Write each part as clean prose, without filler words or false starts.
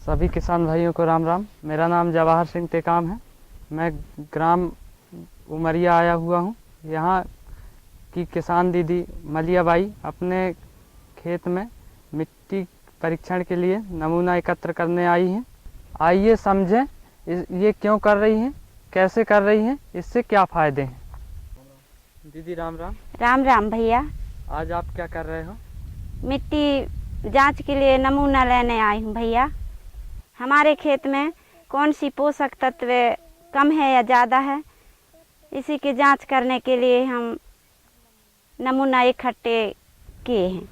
सभी किसान भाइयों को राम राम। मेरा नाम जवाहर सिंह टेकाम है। मैं ग्राम उमरिया आया हुआ हूँ। यहाँ की किसान दीदी मलिया बाई अपने खेत में मिट्टी परीक्षण के लिए नमूना एकत्र करने आई हैं। आइए समझें ये क्यों कर रही हैं, कैसे कर रही हैं, इससे क्या फ़ायदे हैं। दीदी राम राम। राम राम भैया। आज आप क्या कर रहे हो? मिट्टी जांच के लिए नमूना लेने आई हूँ भैया। हमारे खेत में कौन सी पोषक तत्व कम है या ज़्यादा है, इसी की जांच करने के लिए हम नमूना इकट्ठे किए हैं।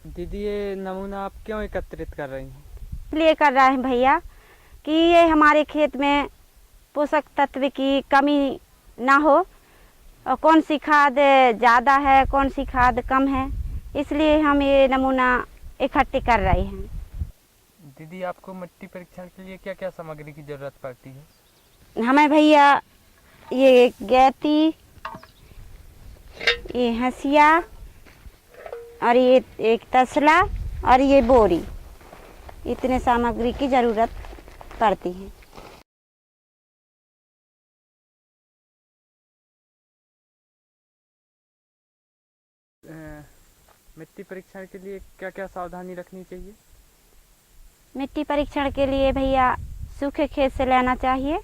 दीदी ये नमूना आप क्यों एकत्रित कर रही हैं? इसलिए कर रहे हैं भैया कि ये हमारे खेत में पोषक तत्व की कमी ना हो और कौन सी खाद ज़्यादा है, कौन सी खाद कम है, इसलिए हम ये नमूना इकट्ठे कर रहे हैं। दीदी आपको मिट्टी परीक्षण के लिए क्या क्या सामग्री की ज़रूरत पड़ती है? हमें भैया ये गैती, ये हंसिया और ये एक तसला और ये बोरी, इतने सामग्री की ज़रूरत पड़ती है। मिट्टी परीक्षण के लिए क्या क्या सावधानी रखनी चाहिए? मिट्टी परीक्षण के लिए भैया सूखे खेत से लेना चाहिए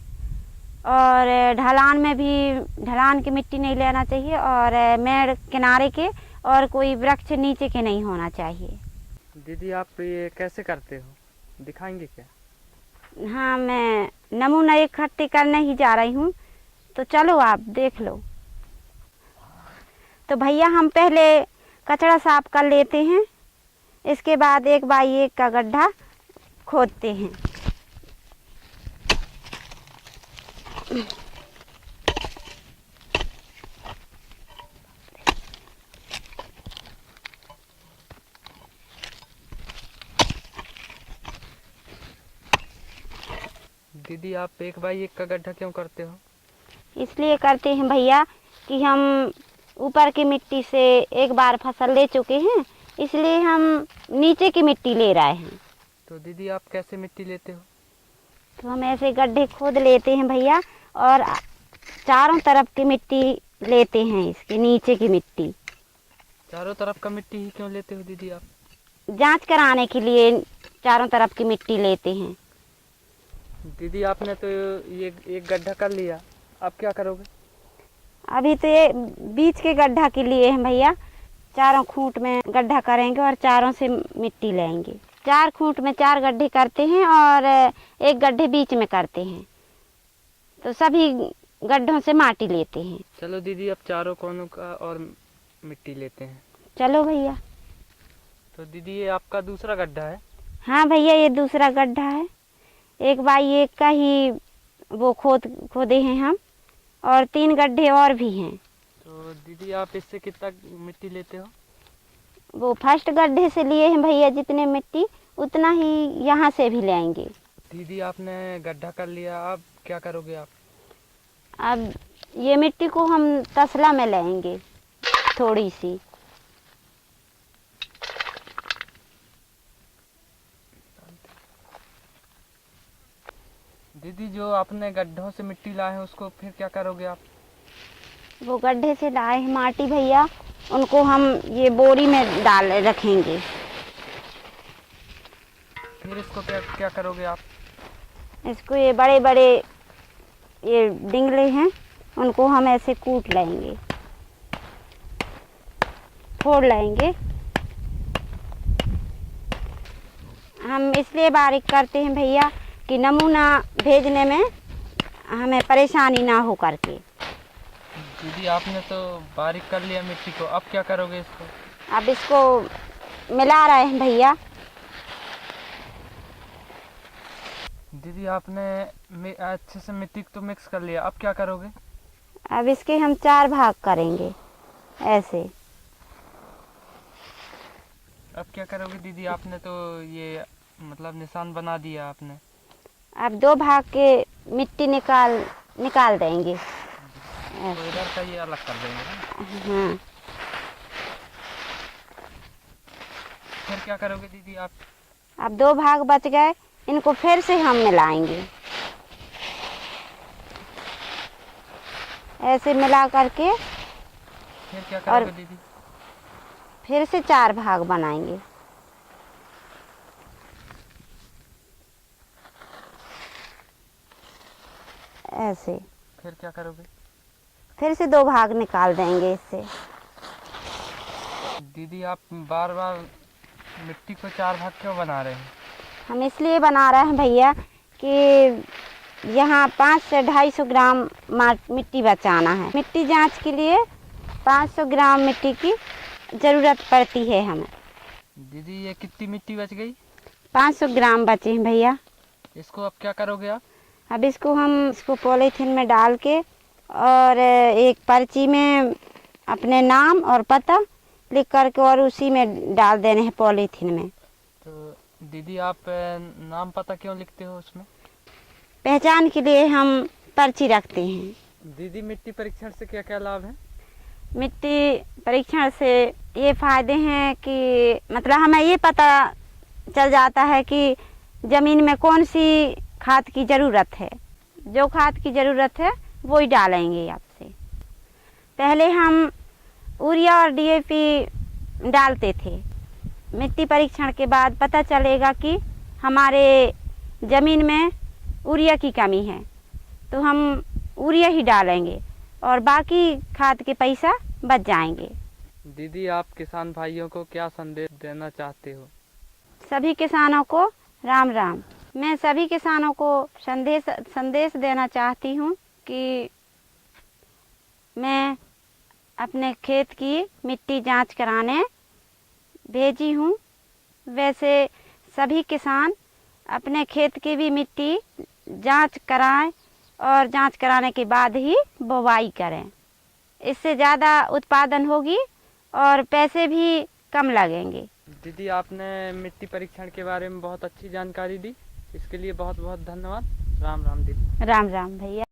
और ढलान में भी ढलान की मिट्टी नहीं लेना चाहिए और मेड़ किनारे के और कोई वृक्ष नीचे के नहीं होना चाहिए। दीदी आप ये कैसे करते हो, दिखाएंगे क्या? हाँ, मैं नमूना इकट्ठे करने ही जा रही हूँ, तो चलो आप देख लो। तो भैया हम पहले कचरा साफ कर लेते हैं, इसके बाद 1 बाई 1 का गड्ढा खोदते हैं। दीदी आप 1 बाई 1 का गड्ढा क्यों करते हो? इसलिए करते हैं भैया कि हम ऊपर की मिट्टी से एक बार फसल ले चुके हैं, इसलिए हम नीचे की मिट्टी ले रहे हैं। तो दीदी आप कैसे मिट्टी लेते हो? तो हम ऐसे गड्ढे खोद लेते हैं भैया और चारों तरफ की मिट्टी लेते हैं, इसके नीचे की मिट्टी। चारों तरफ का मिट्टी ही क्यों लेते हो दीदी आप? जांच कराने के लिए चारों तरफ की मिट्टी लेते हैं। दीदी आपने तो ये एक गड्ढा कर लिया, अब क्या करोगे? अभी तो ये बीच के गड्ढा के लिए हैं भैया, चारों खूंट में गड्ढा करेंगे और चारों से मिट्टी लेंगे। 4 खूंट में 4 गड्ढे करते हैं और एक गड्ढे बीच में करते हैं, तो सभी गड्ढों से माटी लेते हैं। चलो दीदी अब चारों कोनों का और मिट्टी लेते हैं। चलो भैया। तो दीदी ये आपका दूसरा गड्ढा है? हाँ भैया, ये दूसरा गड्ढा है। 1 बाई 1 का ही वो खोदे हैं हम, और 3 गड्ढे और भी हैं। तो दीदी आप इससे कितना मिट्टी लेते हो? वो फर्स्ट गड्ढे से लिए हैं भैया जितने मिट्टी, उतना ही यहाँ से भी लेंगे। दीदी आपने गड्ढा कर लिया, अब क्या करोगे आप? अब ये मिट्टी को हम तसला में लेंगे थोड़ी सी। दीदी जो आपने गड्ढों से मिट्टी लाए हैं उसको फिर क्या करोगे आप? वो गड्ढे से लाए हैं माटी भैया, उनको हम ये बोरी में डाल रखेंगे। फिर इसको क्या क्या करोगे आप? इसको ये बड़े बड़े ये डिंगले हैं, उनको हम ऐसे कूट लेंगे, फोड़ लेंगे। हम इसलिए बारीक करते हैं भैया कि नमूना भेजने में हमें परेशानी ना हो करके। दीदी आपने तो बारीक कर लिया मिट्टी को, अब क्या करोगे इसको? अब इसको मिला रहे हैं भैया। दीदी आपने अच्छे से मिट्टी तो मिक्स कर लिया, अब क्या करोगे? अब इसके हम 4 भाग करेंगे ऐसे। अब क्या करोगे दीदी? आपने तो ये मतलब निशान बना दिया आपने। अब 2 भाग के मिट्टी निकाल देंगे। तो इधर का ये अलग कर देंगे ना? हाँ। फिर क्या करोगे दीदी आप? अब 2 भाग बच गए इनको फिर से हम मिलाएंगे। ऐसे मिला करके फिर क्या करोगे दीदी? फिर से 4 भाग बनाएंगे। ऐसे फिर क्या करोगे? फिर से 2 भाग निकाल देंगे इससे। दीदी आप बार बार मिट्टी को 4 भाग क्यों बना रहे हैं? हम इसलिए बना रहे हैं भैया कि यहाँ 500 से 250 ग्राम मिट्टी बचाना है। मिट्टी जांच के लिए 500 ग्राम मिट्टी की ज़रूरत पड़ती है हमें। दीदी ये कितनी मिट्टी बच गई? 500 ग्राम बचे हैं भैया। इसको अब क्या करोगे आप? अब इसको पॉलीथीन में डाल के और एक पर्ची में अपने नाम और पता लिख करके और उसी में डाल देने हैं पॉलीथीन में। तो दीदी आप नाम पता क्यों लिखते हो उसमें? पहचान के लिए हम पर्ची रखते हैं। दीदी मिट्टी परीक्षण से क्या क्या लाभ है? मिट्टी परीक्षण से ये फ़ायदे हैं कि मतलब हमें ये पता चल जाता है कि ज़मीन में कौन सी खाद की ज़रूरत है। जो खाद की ज़रूरत है वो ही डालेंगे आपसे। पहले हम यूरिया और DAP डालते थे। मिट्टी परीक्षण के बाद पता चलेगा कि हमारे ज़मीन में यूरिया की कमी है, तो हम यूरिया ही डालेंगे और बाकी खाद के पैसा बच जाएंगे। दीदी आप किसान भाइयों को क्या संदेश देना चाहते हो? सभी किसानों को राम राम। मैं सभी किसानों को संदेश देना चाहती हूँ कि मैं अपने खेत की मिट्टी जांच कराने भेजी हूँ। वैसे सभी किसान अपने खेत की भी मिट्टी जांच कराएं और जांच कराने के बाद ही बुवाई करें। इससे ज़्यादा उत्पादन होगी और पैसे भी कम लगेंगे। दीदी आपने मिट्टी परीक्षण के बारे में बहुत अच्छी जानकारी दी, इसके लिए बहुत बहुत धन्यवाद। राम राम दीदी। राम राम भैया।